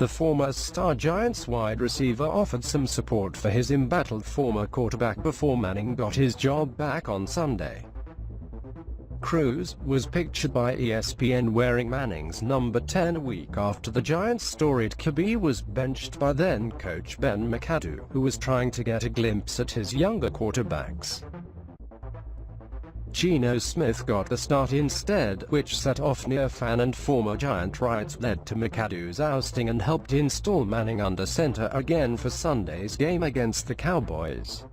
The former star Giants wide receiver offered some support for his embattled former quarterback before Manning got his job back on Sunday. Cruz was pictured by ESPN wearing Manning's number 10 a week after the Giants' storied QB was benched by then-coach Ben McAdoo, who was trying to get a glimpse at his younger quarterbacks. Geno Smith got the start instead, which set off near fan and former Giant riots led to McAdoo's ousting and helped install Manning under center again for Sunday's game against the Cowboys.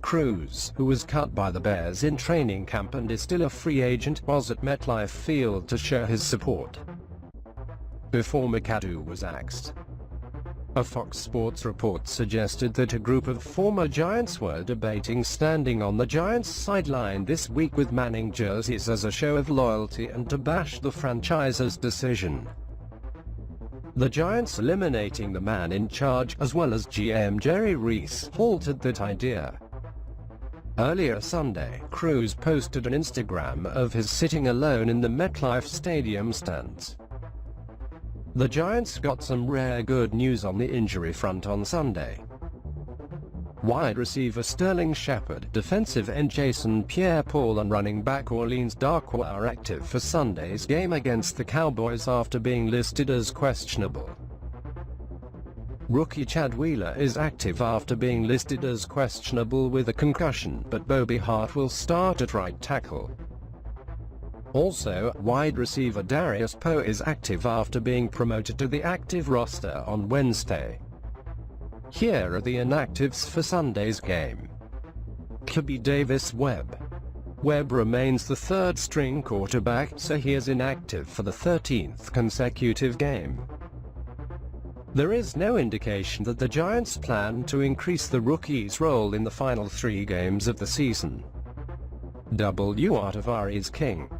Cruz, who was cut by the Bears in training camp and is still a free agent, was at MetLife Field to show his support before McAdoo was axed. A Fox Sports report suggested that a group of former Giants were debating standing on the Giants' sideline this week with Manning jerseys as a show of loyalty and to bash the franchise's decision. The Giants eliminating the man in charge, as well as GM Jerry Reese, halted that idea. Earlier Sunday, Cruz posted an Instagram of his sitting alone in the MetLife Stadium stands. The Giants got some rare good news on the injury front on Sunday. Wide receiver Sterling Shepard, defensive end Jason Pierre-Paul and running back Orleans Darkwa are active for Sunday's game against the Cowboys after being listed as questionable. Rookie Chad Wheeler is active after being listed as questionable with a concussion, but Bobby Hart will start at right tackle. Also, wide receiver Darius Poe is active after being promoted to the active roster on Wednesday. Here are the inactives for Sunday's game. QB Davis Webb. Webb remains the third-string quarterback, so he is inactive for the 13th consecutive game. There is no indication that the Giants plan to increase the rookie's role in the final 3 games of the season. W. Artavari is King.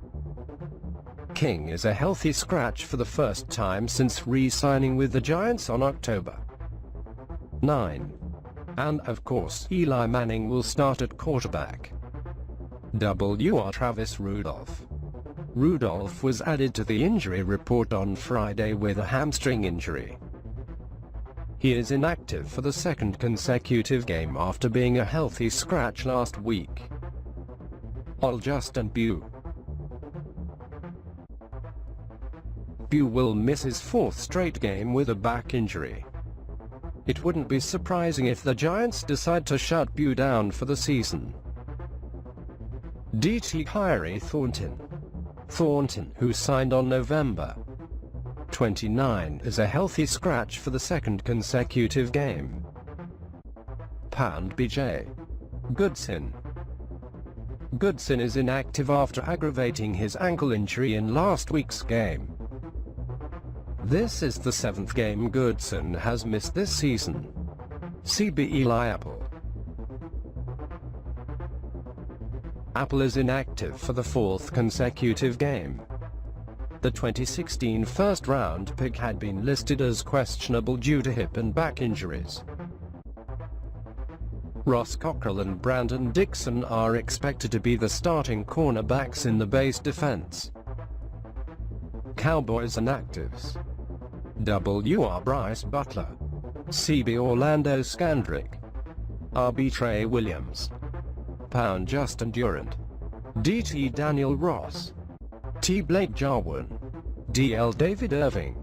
King is a healthy scratch for the first time since re-signing with the Giants on October 9. And, of course, Eli Manning will start at quarterback. Wr Travis Rudolph. Rudolph was added to the injury report on Friday with a hamstring injury. He is inactive for the second consecutive game after being a healthy scratch last week. Justin Bew. Bew will miss his 4th straight game with a back injury. It wouldn't be surprising if the Giants decide to shut Bew down for the season. DT Kyrie Thornton, who signed on November 29, is a healthy scratch for the second consecutive game. Pound BJ Goodson. Goodson is inactive after aggravating his ankle injury in last week's game. This is the 7th game Goodson has missed this season. CB Eli Apple. Apple is inactive for the 4th consecutive game. The 2016 first-round pick had been listed as questionable due to hip and back injuries. Ross Cockrell and Brandon Dixon are expected to be the starting cornerbacks in the base defense. Cowboys inactives. Wr Bryce Butler. CB Orlando Scandrick. RB Trey Williams. Pound Justin Durant. DT Daniel Ross. T Blake Jarwin. DL David Irving.